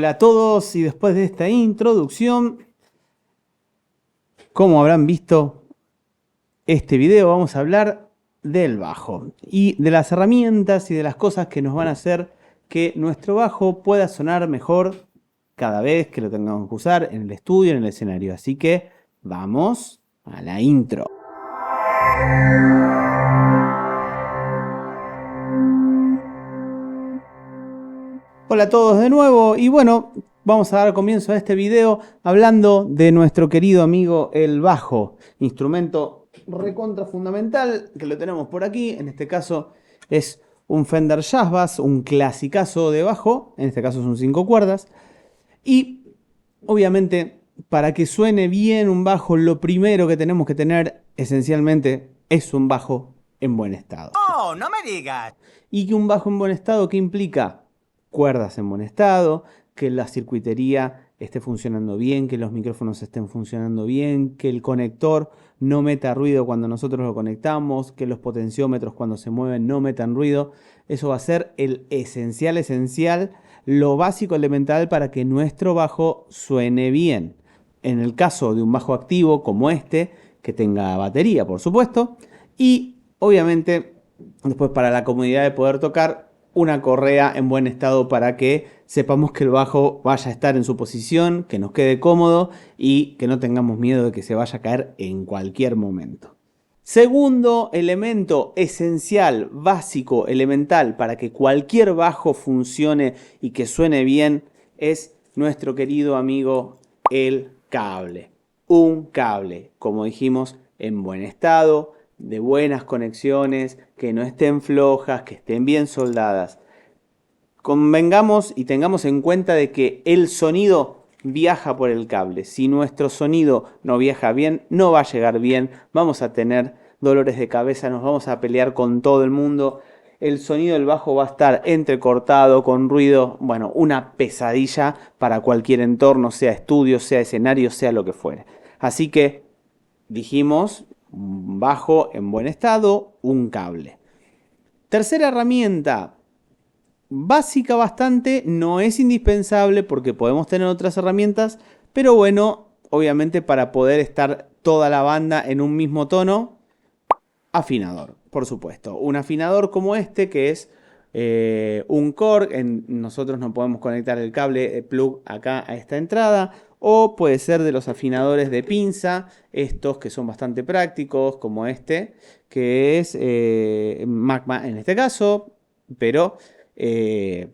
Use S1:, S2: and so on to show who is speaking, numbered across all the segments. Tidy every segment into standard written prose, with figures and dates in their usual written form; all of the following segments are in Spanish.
S1: Hola a todos, y después de esta introducción, como habrán visto este video, vamos a hablar del bajo y de las herramientas y de las cosas que nos van a hacer que nuestro bajo pueda sonar mejor cada vez que lo tengamos que usar en el estudio, en el escenario. Así que vamos a la intro. Hola a todos de nuevo, y bueno, vamos a dar comienzo a este video hablando de nuestro querido amigo el bajo, instrumento recontra fundamental que lo tenemos por aquí. En este caso es un Fender Jazz Bass, un clasicazo de bajo, en este caso son 5 cuerdas, y obviamente para que suene bien un bajo, lo primero que tenemos que tener esencialmente es un bajo en buen estado.
S2: ¡Oh, no me digas!
S1: ¿Y que un bajo en buen estado qué implica? Cuerdas en buen estado, que la circuitería esté funcionando bien, que los micrófonos estén funcionando bien, que el conector no meta ruido cuando nosotros lo conectamos, que los potenciómetros cuando se mueven no metan ruido. Eso va a ser el esencial, lo básico elemental para que nuestro bajo suene bien. En el caso de un bajo activo como este, que tenga batería, por supuesto, y obviamente después para la comodidad de poder tocar, una correa en buen estado para que sepamos que el bajo vaya a estar en su posición, que nos quede cómodo y que no tengamos miedo de que se vaya a caer en cualquier momento. Segundo elemento esencial, básico, elemental para que cualquier bajo funcione y que suene bien es nuestro querido amigo el cable. Un cable, como dijimos, en buen estado, de buenas conexiones, que no estén flojas, que estén bien soldadas. Convengamos y tengamos en cuenta de que el sonido viaja por el cable. Si nuestro sonido no viaja bien, no va a llegar bien, vamos a tener dolores de cabeza, nos vamos a pelear con todo el mundo. El sonido del bajo va a estar entrecortado, con ruido, bueno, una pesadilla para cualquier entorno, sea estudio, sea escenario, sea lo que fuere. Así que dijimos, un bajo en buen estado, un cable. Tercera herramienta, básica bastante, no es indispensable porque podemos tener otras herramientas, pero bueno, obviamente para poder estar toda la banda en un mismo tono, afinador, por supuesto. Un afinador como este que es un Korg, nosotros no podemos conectar el cable plug acá a esta entrada, o puede ser de los afinadores de pinza, estos que son bastante prácticos, como este, que es Magma en este caso, pero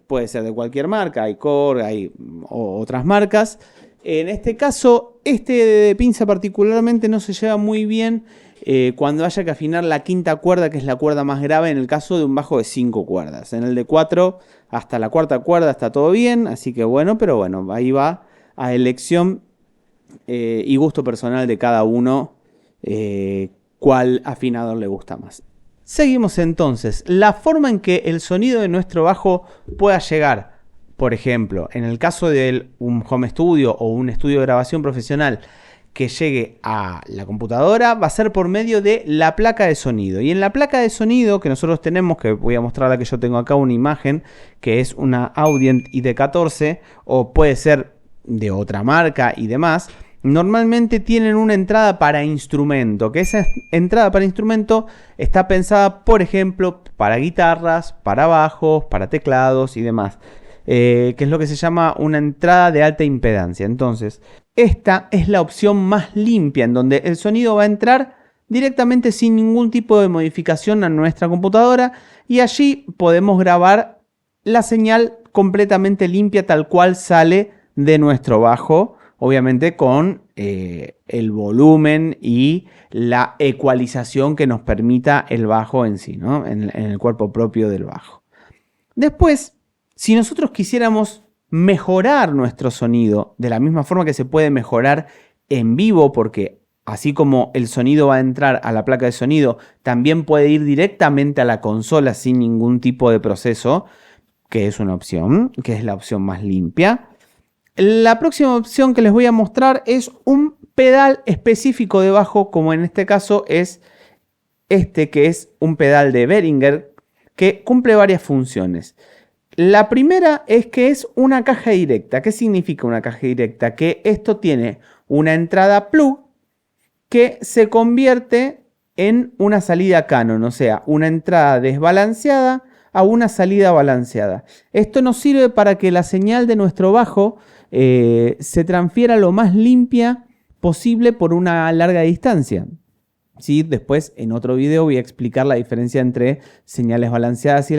S1: puede ser de cualquier marca, hay Korg, hay otras marcas. En este caso, este de pinza particularmente no se lleva muy bien cuando haya que afinar la quinta cuerda, que es la cuerda más grave en el caso de un bajo de 5 cuerdas. En el de 4 hasta la cuarta cuerda está todo bien, así que bueno, pero bueno, ahí va a elección y gusto personal de cada uno cuál afinador le gusta más. Seguimos entonces. La forma en que el sonido de nuestro bajo pueda llegar, por ejemplo, en el caso de un home studio o un estudio de grabación profesional, que llegue a la computadora, va a ser por medio de la placa de sonido. Y en la placa de sonido que nosotros tenemos, que voy a mostrar la que yo tengo acá, una imagen, que es una Audient ID14, o puede ser de otra marca y demás, normalmente tienen una entrada para instrumento, que esa entrada para instrumento está pensada, por ejemplo, para guitarras, para bajos, para teclados y demás. Que es lo que se llama una entrada de alta impedancia. Entonces, esta es la opción más limpia, en donde el sonido va a entrar directamente sin ningún tipo de modificación a nuestra computadora, y allí podemos grabar la señal completamente limpia tal cual sale de nuestro bajo, obviamente con el volumen y la ecualización que nos permita el bajo en sí, ¿no? en el cuerpo propio del bajo. Después, si nosotros quisiéramos mejorar nuestro sonido de la misma forma que se puede mejorar en vivo, porque así como el sonido va a entrar a la placa de sonido, también puede ir directamente a la consola sin ningún tipo de proceso, que es una opción, que es la opción más limpia. La próxima opción que les voy a mostrar es un pedal específico de bajo, como en este caso es este, que es un pedal de Behringer, que cumple varias funciones. La primera es que es una caja directa. ¿Qué significa una caja directa? Que esto tiene una entrada plug que se convierte en una salida Canon, o sea, una entrada desbalanceada a una salida balanceada. Esto nos sirve para que la señal de nuestro bajo se transfiera lo más limpia posible por una larga distancia. ¿Sí? Después en otro video voy a explicar la diferencia entre señales balanceadas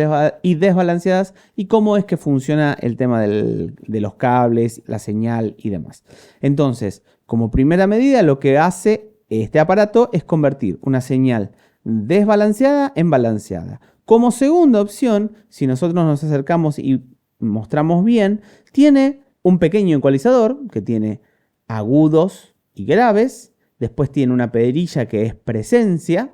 S1: y desbalanceadas y cómo es que funciona el tema de los cables, la señal y demás. Entonces, como primera medida, lo que hace este aparato es convertir una señal desbalanceada en balanceada. Como segunda opción, si nosotros nos acercamos y mostramos bien, tiene un pequeño ecualizador que tiene agudos y graves. Después tiene una perilla que es presencia,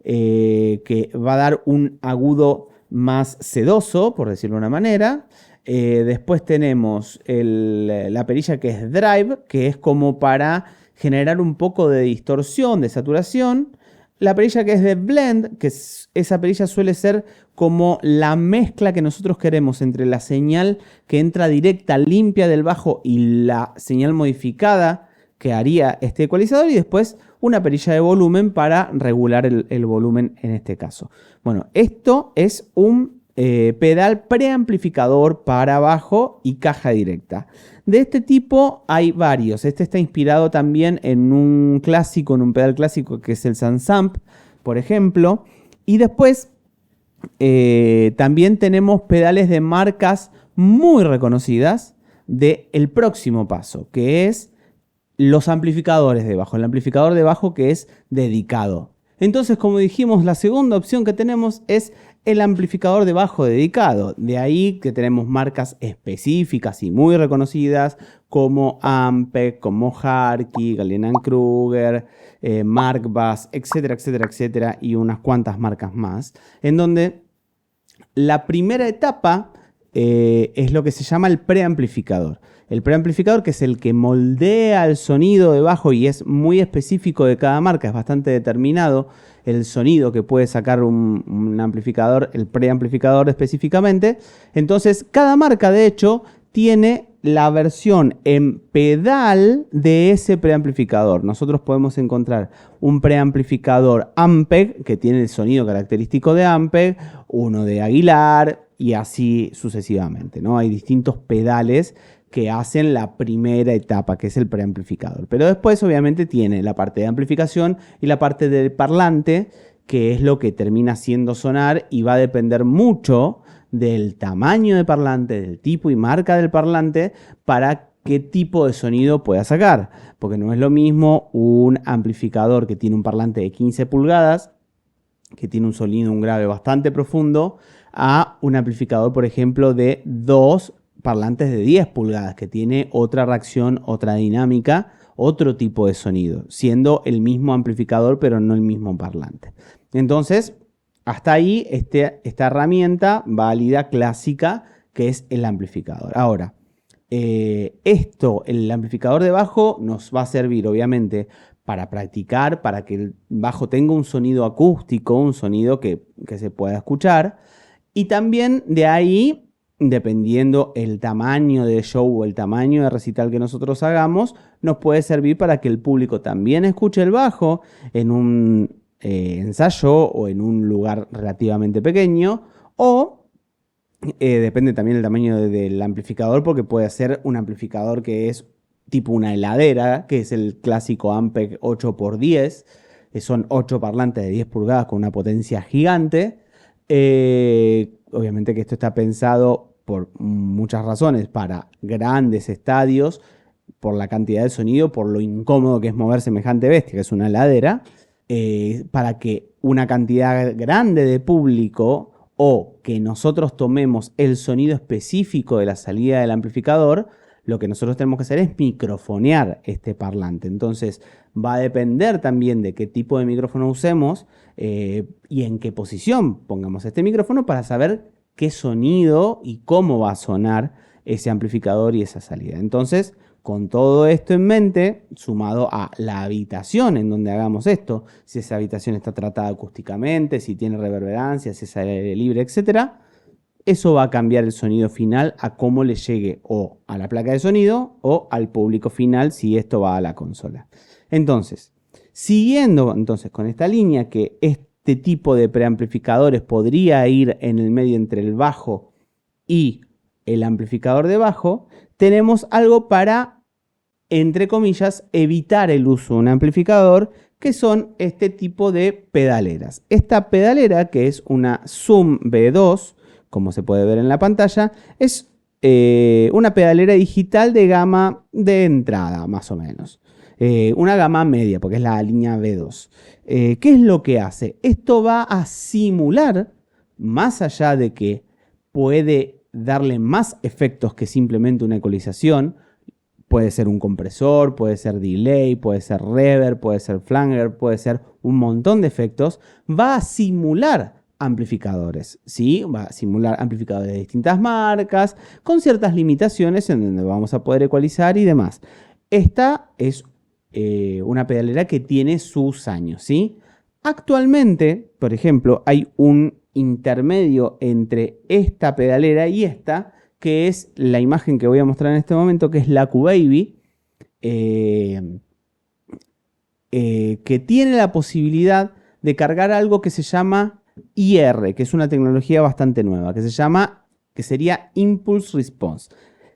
S1: que va a dar un agudo más sedoso, por decirlo de una manera. Después tenemos la perilla que es drive, que es como para generar un poco de distorsión, de saturación. La perilla que es de blend, que esa perilla suele ser como la mezcla que nosotros queremos entre la señal que entra directa, limpia del bajo y la señal modificada que haría este ecualizador, y después una perilla de volumen para regular el volumen en este caso. Bueno, esto es un pedal preamplificador para bajo y caja directa. De este tipo hay varios. Este está inspirado también en un clásico, en un pedal clásico que es el Sansamp, por ejemplo. Y después también tenemos pedales de marcas muy reconocidas del próximo paso, que es los amplificadores de bajo, el amplificador de bajo que es dedicado. Entonces, como dijimos, la segunda opción que tenemos es el amplificador de bajo dedicado. De ahí que tenemos marcas específicas y muy reconocidas como Ampeg, como Harky, Gallien-Kruger, Mark Bass, etcétera, etcétera, etcétera, y unas cuantas marcas más, en donde la primera etapa es lo que se llama el preamplificador. El preamplificador, que es el que moldea el sonido de bajo y es muy específico de cada marca, es bastante determinado el sonido que puede sacar un amplificador, el preamplificador específicamente. Entonces, cada marca, de hecho, tiene la versión en pedal de ese preamplificador. Nosotros podemos encontrar un preamplificador Ampeg, que tiene el sonido característico de Ampeg, uno de Aguilar y así sucesivamente, ¿no? Hay distintos pedales que hacen la primera etapa, que es el preamplificador. Pero después, obviamente, tiene la parte de amplificación y la parte del parlante, que es lo que termina haciendo sonar y va a depender mucho del tamaño de parlante, del tipo y marca del parlante, para qué tipo de sonido pueda sacar. Porque no es lo mismo un amplificador que tiene un parlante de 15 pulgadas, que tiene un sonido, un grave bastante profundo, a un amplificador, por ejemplo, de 2 parlantes de 10 pulgadas, que tiene otra reacción, otra dinámica, otro tipo de sonido, siendo el mismo amplificador, pero no el mismo parlante. Entonces, hasta ahí esta herramienta válida, clásica, que es el amplificador. Ahora, el amplificador de bajo nos va a servir, obviamente, para practicar, para que el bajo tenga un sonido acústico, un sonido que se pueda escuchar. Y también de ahí, dependiendo el tamaño de show o el tamaño de recital que nosotros hagamos, nos puede servir para que el público también escuche el bajo en un ensayo o en un lugar relativamente pequeño, o depende también del tamaño del amplificador, porque puede ser un amplificador que es tipo una heladera, que es el clásico Ampeg 8x10, que son 8 parlantes de 10 pulgadas con una potencia gigante. Obviamente que esto está pensado por muchas razones para grandes estadios, por la cantidad de sonido, por lo incómodo que es mover semejante bestia, que es una heladera, para que una cantidad grande de público o que nosotros tomemos el sonido específico de la salida del amplificador, lo que nosotros tenemos que hacer es microfonear este parlante. Entonces va a depender también de qué tipo de micrófono usemos y en qué posición pongamos este micrófono para saber qué sonido y cómo va a sonar ese amplificador y esa salida. Entonces, con todo esto en mente, sumado a la habitación en donde hagamos esto, si esa habitación está tratada acústicamente, si tiene reverberancia, si es aire libre, etc., eso va a cambiar el sonido final a cómo le llegue o a la placa de sonido o al público final si esto va a la consola. Entonces, siguiendo entonces con esta línea que este tipo de preamplificadores podría ir en el medio entre el bajo y el amplificador de bajo, tenemos algo para, entre comillas, evitar el uso de un amplificador, que son este tipo de pedaleras. Esta pedalera, que es una Zoom B2, como se puede ver en la pantalla, es una pedalera digital de gama de entrada, más o menos. Una gama media, porque es la línea B2. ¿Qué es lo que hace? Esto va a simular, más allá de que puede darle más efectos que simplemente una ecualización. Puede ser un compresor, puede ser delay, puede ser reverb, puede ser flanger, puede ser un montón de efectos. Va a simular amplificadores, ¿sí? Va a simular amplificadores de distintas marcas, con ciertas limitaciones en donde vamos a poder ecualizar y demás. Esta es una pedalera que tiene sus años, ¿sí? Actualmente, por ejemplo, hay un intermedio entre esta pedalera y esta, que es la imagen que voy a mostrar en este momento, que es la Q-Baby, que tiene la posibilidad de cargar algo que se llama IR, que es una tecnología bastante nueva, que sería Impulse Response.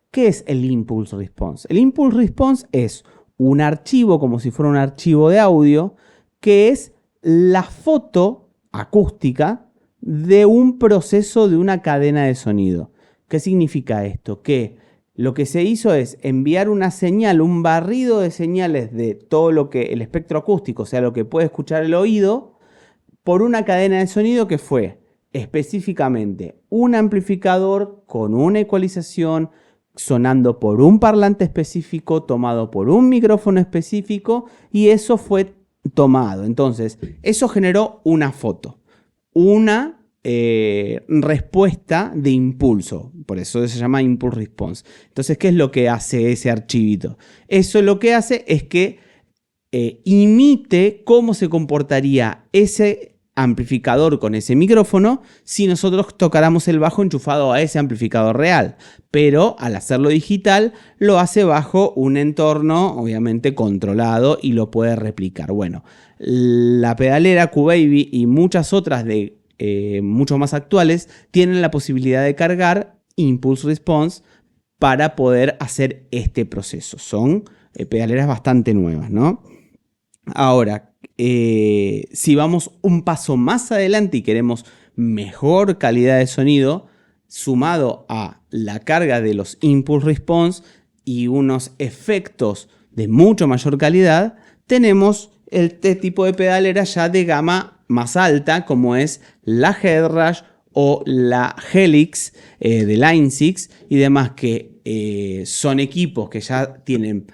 S1: ¿Qué es el Impulse Response? El Impulse Response es un archivo, como si fuera un archivo de audio, que es la foto acústica de un proceso de una cadena de sonido. ¿Qué significa esto? Que lo que se hizo es enviar una señal, un barrido de señales de todo lo que el espectro acústico, o sea, lo que puede escuchar el oído, por una cadena de sonido que fue específicamente un amplificador con una ecualización, sonando por un parlante específico, tomado por un micrófono específico, y eso fue tomado. Entonces, eso generó una foto, una respuesta de impulso, por eso se llama Impulse Response. Entonces, ¿qué es lo que hace ese archivito? Eso lo que hace es que imite cómo se comportaría ese amplificador con ese micrófono si nosotros tocáramos el bajo enchufado a ese amplificador real, pero al hacerlo digital lo hace bajo un entorno obviamente controlado y lo puede replicar. Bueno, la pedalera Q-Baby y muchas otras de mucho más actuales tienen la posibilidad de cargar Impulse Response para poder hacer este proceso. Son pedaleras bastante nuevas, ¿no? Ahora, si vamos un paso más adelante y queremos mejor calidad de sonido, sumado a la carga de los Impulse Response y unos efectos de mucho mayor calidad, tenemos este tipo de pedalera ya de gama más alta, como es la Headrush o la Helix de Line 6 y demás, que son equipos que ya tienen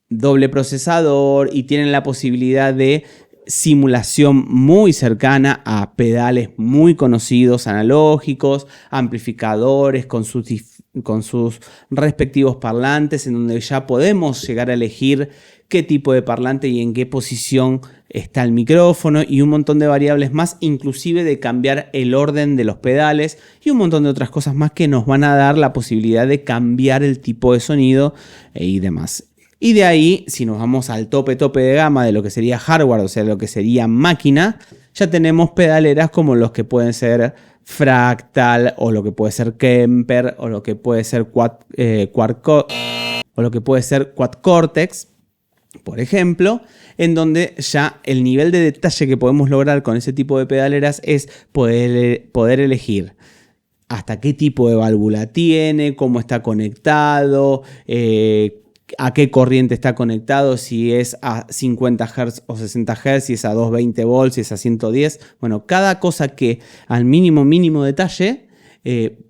S1: doble procesador y tienen la posibilidad de simulación muy cercana a pedales muy conocidos analógicos, amplificadores con sus respectivos parlantes, en donde ya podemos llegar a elegir qué tipo de parlante y en qué posición está el micrófono y un montón de variables más, inclusive de cambiar el orden de los pedales y un montón de otras cosas más que nos van a dar la posibilidad de cambiar el tipo de sonido y demás. Y de ahí, si nos vamos al tope de gama de lo que sería hardware, o sea, lo que sería máquina, ya tenemos pedaleras como los que pueden ser Fractal, o lo que puede ser Kemper, o lo que puede ser Quad Cortex, por ejemplo, en donde ya el nivel de detalle que podemos lograr con ese tipo de pedaleras es poder elegir hasta qué tipo de válvula tiene, cómo está conectado, a qué corriente está conectado, si es a 50 Hz o 60 Hz, si es a 220 volts, si es a 110. Bueno, cada cosa que al mínimo detalle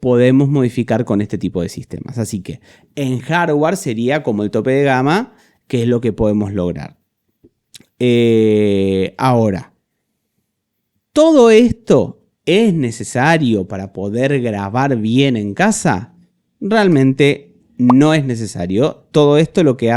S1: podemos modificar con este tipo de sistemas. Así que en hardware sería como el tope de gama, que es lo que podemos lograr. Ahora, ¿todo esto es necesario para poder grabar bien en casa? Realmente no es necesario. Todo esto lo que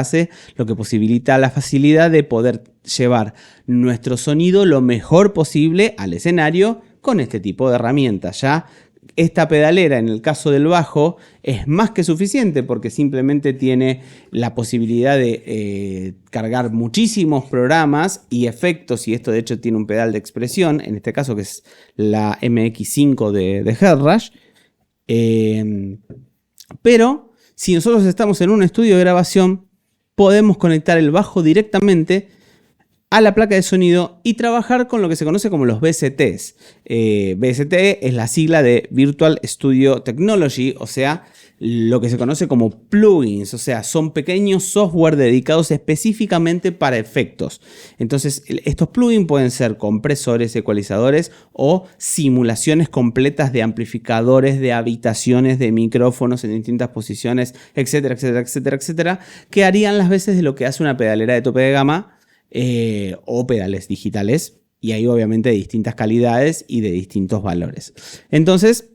S1: posibilita la facilidad de poder llevar nuestro sonido lo mejor posible al escenario con este tipo de herramientas. Ya esta pedalera, en el caso del bajo, es más que suficiente porque simplemente tiene la posibilidad de cargar muchísimos programas y efectos, y esto de hecho tiene un pedal de expresión, en este caso que es la MX5 de Headrush. Pero si nosotros estamos en un estudio de grabación, podemos conectar el bajo directamente a la placa de sonido y trabajar con lo que se conoce como los VSTs. VST es la sigla de Virtual Studio Technology, o sea, lo que se conoce como plugins, o sea, son pequeños software dedicados específicamente para efectos. Entonces, estos plugins pueden ser compresores, ecualizadores o simulaciones completas de amplificadores, de habitaciones, de micrófonos en distintas posiciones, etcétera, etcétera, etcétera, etcétera, que harían las veces de lo que hace una pedalera de tope de gama o pedales digitales, y hay obviamente de distintas calidades y de distintos valores. Entonces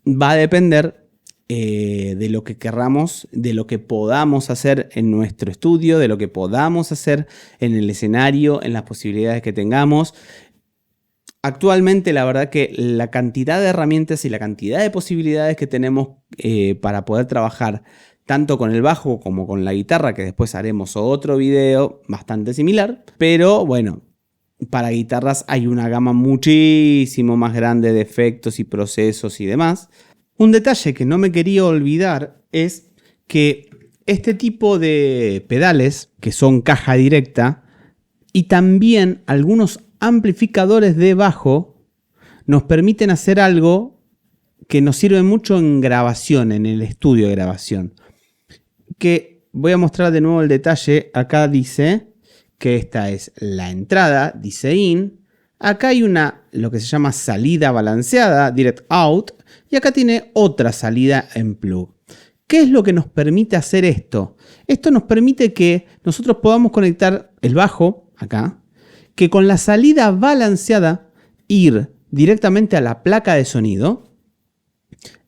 S1: va a depender de lo que querramos, de lo que podamos hacer en nuestro estudio, de lo que podamos hacer en el escenario, en las posibilidades que tengamos. Actualmente la verdad que la cantidad de herramientas y la cantidad de posibilidades que tenemos para poder trabajar tanto con el bajo como con la guitarra, que después haremos otro video bastante similar, pero bueno, para guitarras hay una gama muchísimo más grande de efectos y procesos y demás. Un detalle que no me quería olvidar es que este tipo de pedales, que son caja directa, y también algunos amplificadores de bajo, nos permiten hacer algo que nos sirve mucho en grabación, en el estudio de grabación. Que voy a mostrar de nuevo el detalle. Acá dice que esta es la entrada, dice in. Acá hay lo que se llama salida balanceada, direct out. Y acá tiene otra salida en plug. ¿Qué es lo que nos permite hacer esto? Esto nos permite que nosotros podamos conectar el bajo, acá, que con la salida balanceada ir directamente a la placa de sonido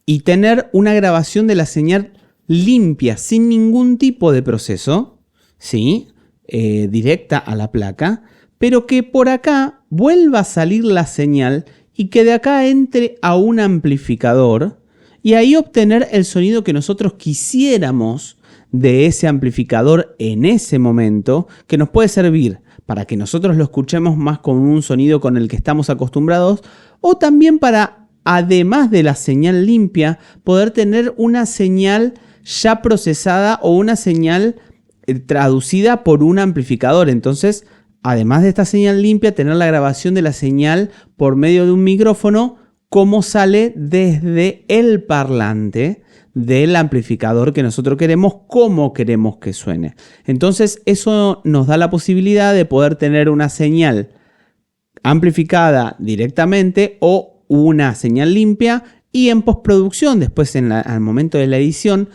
S1: y tener una grabación de la señal limpia, sin ningún tipo de proceso, ¿sí? Directa a la placa, pero que por acá vuelva a salir la señal y que de acá entre a un amplificador y ahí obtener el sonido que nosotros quisiéramos de ese amplificador en ese momento, que nos puede servir para que nosotros lo escuchemos más con un sonido con el que estamos acostumbrados, o también para, además de la señal limpia, poder tener una señal ya procesada o una señal traducida por un amplificador. Entonces, además de esta señal limpia, tener la grabación de la señal por medio de un micrófono, como sale desde el parlante del amplificador que nosotros queremos, cómo queremos que suene. Entonces, eso nos da la posibilidad de poder tener una señal amplificada directamente o una señal limpia, y en postproducción, después al momento de la edición,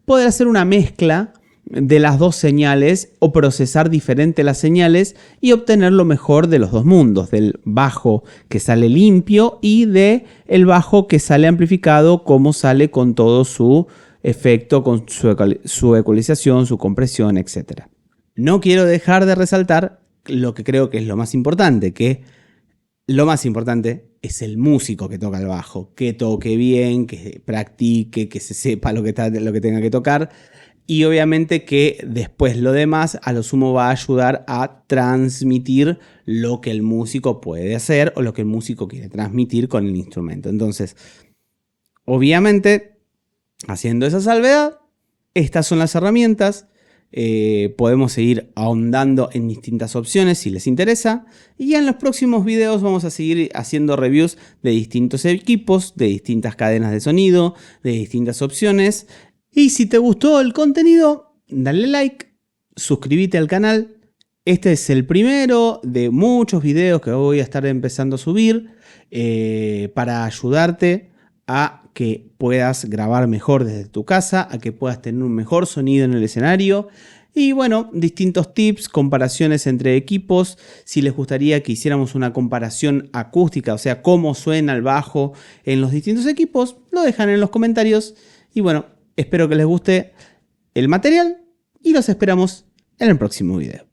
S1: poder hacer una mezcla de las dos señales o procesar diferente las señales y obtener lo mejor de los dos mundos, del bajo que sale limpio y del bajo que sale amplificado, como sale con todo su efecto, con su ecualización, su compresión, etc. No quiero dejar de resaltar lo que creo que es lo más importante, lo más importante es el músico que toca el bajo, que toque bien, que practique, que se sepa lo que tenga que tocar, y obviamente que después lo demás a lo sumo va a ayudar a transmitir lo que el músico puede hacer o lo que el músico quiere transmitir con el instrumento. Entonces, obviamente, haciendo esa salvedad, estas son las herramientas. Podemos seguir ahondando en distintas opciones si les interesa, y en los próximos videos vamos a seguir haciendo reviews de distintos equipos, de distintas cadenas de sonido, de distintas opciones. Y si te gustó el contenido, dale like, suscríbete al canal. Este es el primero de muchos videos que voy a estar empezando a subir para ayudarte a que puedas grabar mejor desde tu casa, a que puedas tener un mejor sonido en el escenario. Y bueno, distintos tips, comparaciones entre equipos. Si les gustaría que hiciéramos una comparación acústica, o sea, cómo suena el bajo en los distintos equipos, lo dejan en los comentarios. Y bueno, espero que les guste el material y los esperamos en el próximo video.